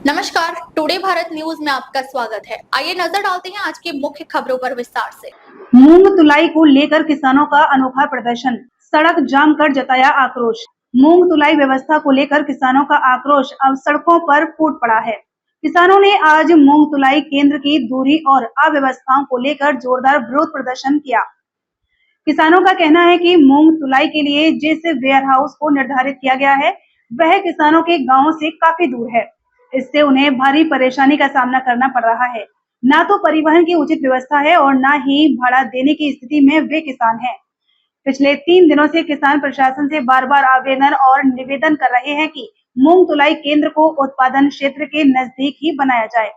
नमस्कार, today Bharat news में आपका स्वागत है। आइए नजर डालते हैं आज की मुख्य खबरों पर विस्तार से। मूंग तुलाई को लेकर किसानों का अनोखा प्रदर्शन, सड़क जाम कर जताया आक्रोश। मूंग तुलाई व्यवस्था को लेकर किसानों का आक्रोश अब सड़कों पर फूट पड़ा है। किसानों ने आज मूंग तुलाई केंद्र की दूरी और अव्यवस्थाओं को लेकर जोरदार विरोध प्रदर्शन किया। किसानों का कहना है कि मूंग तुलाई के लिए जिस वेयर हाउस को निर्धारित किया गया है, वह किसानों के गांवों से काफी दूर है। इससे उन्हें भारी परेशानी का सामना करना पड़ रहा है। ना तो परिवहन की उचित व्यवस्था है और ना ही भाड़ा देने की स्थिति में वे किसान हैं। पिछले 3 दिनों से किसान प्रशासन से बार-बार आवेदन और निवेदन कर रहे हैं कि मूंग तुलाई केंद्र को उत्पादन क्षेत्र के नजदीक ही बनाया जाए,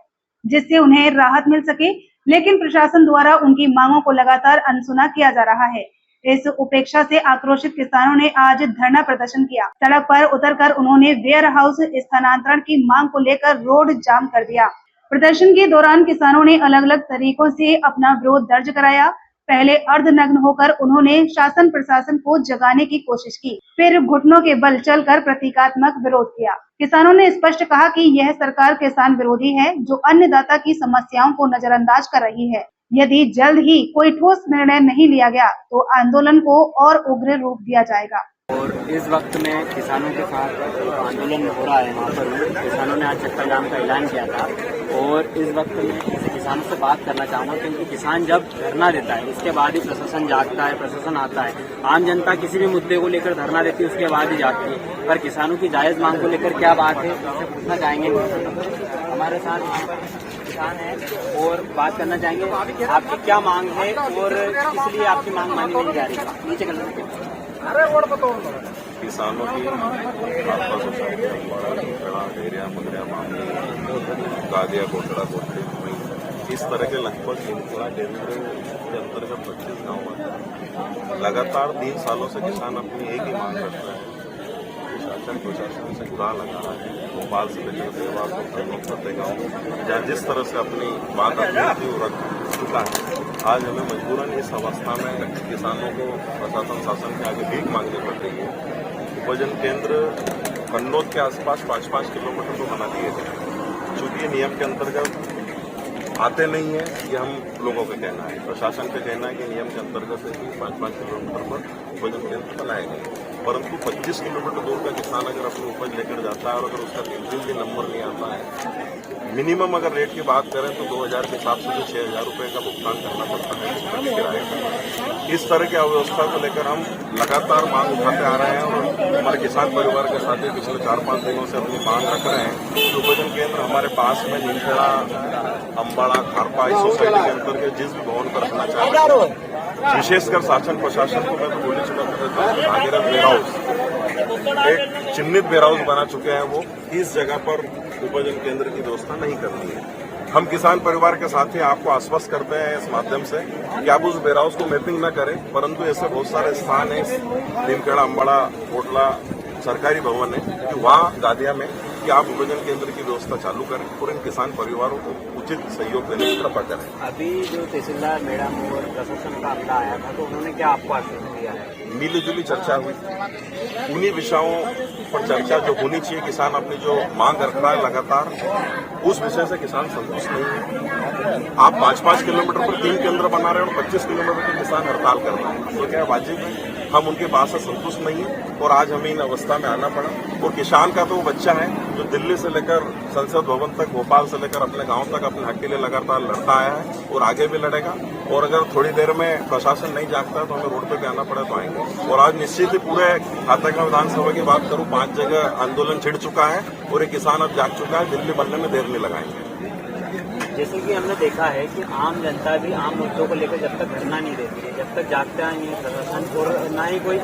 जिससे उन्हें राहत मिल सके, लेकिन प्रशासन द्वारा उनकी मांगों को लगातार अनसुना किया जा रहा है। इस उपेक्षा से आक्रोशित किसानों ने आज धरना प्रदर्शन किया। सड़क पर उतरकर उन्होंने वेयर हाउस स्थानांतरण की मांग को लेकर रोड जाम कर दिया। प्रदर्शन के दौरान किसानों ने अलग-अलग तरीकों से अपना विरोध दर्ज कराया। पहले अर्धनग्न होकर उन्होंने शासन प्रशासन को जगाने की कोशिश की, फिर घुटनों के बल चलकर प्रतीकात्मक विरोध किया। किसानों ने स्पष्ट कहा कि यह सरकार किसान विरोधी है, जो अन्नदाता की समस्याओं को नजरअंदाज कर रही है। यदि जल्द ही कोई ठोस निर्णय नहीं लिया गया, तो आंदोलन को और उग्र रूप दिया जाएगा। और इस वक्त में किसानों के साथ आंदोलन हो रहा है। वहाँ पर किसानों ने आज चक्का जाम का ऐलान किया था और इस वक्त में किसानों से बात करना चाहूँगा, क्योंकि किसान जब धरना देता है उसके बाद ही प्रशासन जागता है, प्रशासन आता है। आम जनता किसी भी मुद्दे को लेकर धरना देती है, उसके बाद ही जागती है। पर किसानों की जायज़ मांग को लेकर क्या बात है, उससे पूछना चाहेंगे। हमारे साथ किसान है और बात करना चाहेंगे, आपकी क्या मांग है और किस लिए आपकी मांग मानी नहीं जा रही है? नीचे कर सकते। किसानों की आपका सोसाइटी एरिया मगरिया मामले गादिया कोटड़ा कोटड़ी इस तरह के लगभग हिंदुआ केंद्र के अंतर्गत 25 गाँव हैं। लगातार 3 सालों से किसान अपनी एक ही मांग करता है, शासन प्रशासन से गुहार लगा रहा है। भोपाल से लेकर देवास फतेह गाँव जहाँ जिस तरह से अपनी बात अपनी रख चुका है, आज हमें मजबूरन इस अवस्था में किसानों को प्रशासन शासन के आगे भीख मांगनी पड़ रही है। उपजन केंद्र कन्नौज के आसपास 5-5 किलोमीटर को बना दिए गए, चूंकि ये नियम के अंतर्गत आते नहीं है, ये हम लोगों का कहना है। प्रशासन का कहना है कि नियम के अंतर्गत ही 5-5 किलोमीटर पर उपजन केंद्र बनाए गए, परंतु 25 किलोमीटर दूर का किसान अगर अपनी उपज लेकर जाता है और अगर उसका भी नंबर नहीं आता है, मिनिमम अगर रेट की बात करें तो 2000 के हिसाब से जो 6000 रुपये का भुगतान करना पड़ता है किराए का। इस तरह की अव्यवस्था को लेकर हम लगातार मांग उठाते आ रहे हैं और हमारे किसान परिवार के साथ ही पिछले 4-5 दिनों से अपनी मांग रख रहे हैं कि उपजन केंद्र हमारे पास में नीमखेड़ा, अम्बाड़ा, खारपा इस सोसाइटी के अंतर्गत जिस भी भवन पर रखना चाहते हैं, विशेषकर शासन प्रशासन को मैं तो बोली चुका था, भागीरथ वेयर हाउस एक चिन्हित वेयर हाउस बना चुके हैं, वो इस जगह पर उपजन केंद्र की व्यवस्था नहीं करनी है। हम किसान परिवार के साथ ही आपको आश्वस्त करते हैं इस माध्यम से कि आप उस वेयर हाउस को मैपिंग न करें, परंतु ऐसे बहुत सारे स्थान है नीमखेड़ा, अम्बाड़ा, कोटला सरकारी भवन है कि वहाँ गादिया में कि आप उपजन केंद्र की व्यवस्था चालू करें और इन किसान परिवारों को उचित सहयोग देने की कृपा करें। अभी जो तहसीलदार मैडम और प्रशासन का अमला आया था, तो उन्होंने क्या आपको आश्वासन दिया है? मिलीजुली चर्चा हुई, उन्हीं विषयों पर चर्चा जो होनी चाहिए। किसान अपनी जो मांग रख रहा है लगातार, उस विषय से किसान संतुष्ट नहीं है। आप 5-5 किलोमीटर पर 3 केंद्र बना रहे हैं और 25 किलोमीटर पर किसान हड़ताल कर रहे हैं, तो क्या वाजिब है? हम उनके बात से संतुष्ट नहीं है और आज हमें इन अवस्था में आना पड़ा। और किसान का तो वो बच्चा है जो दिल्ली से लेकर संसद भवन तक, भोपाल से लेकर अपने गांव तक अपने हक के लिए लगातार लड़ता आया है और आगे भी लड़ेगा। और अगर थोड़ी देर में प्रशासन नहीं जागता है तो हमें रोड पे भी आना पड़े तो आएंगे। और आज निश्चित ही पूरे खातेगांव विधानसभा की बात करूं, 5 जगह आंदोलन छिड़ चुका है और ये किसान अब जाग चुका है, दिल्ली बनने में देर नहीं लगाएंगे। जैसे कि हमने देखा है कि आम जनता भी आम मुद्दों को लेकर जब तक धरना नहीं देती है, जब तक जागता नहीं है प्रशासन और ना ही कोई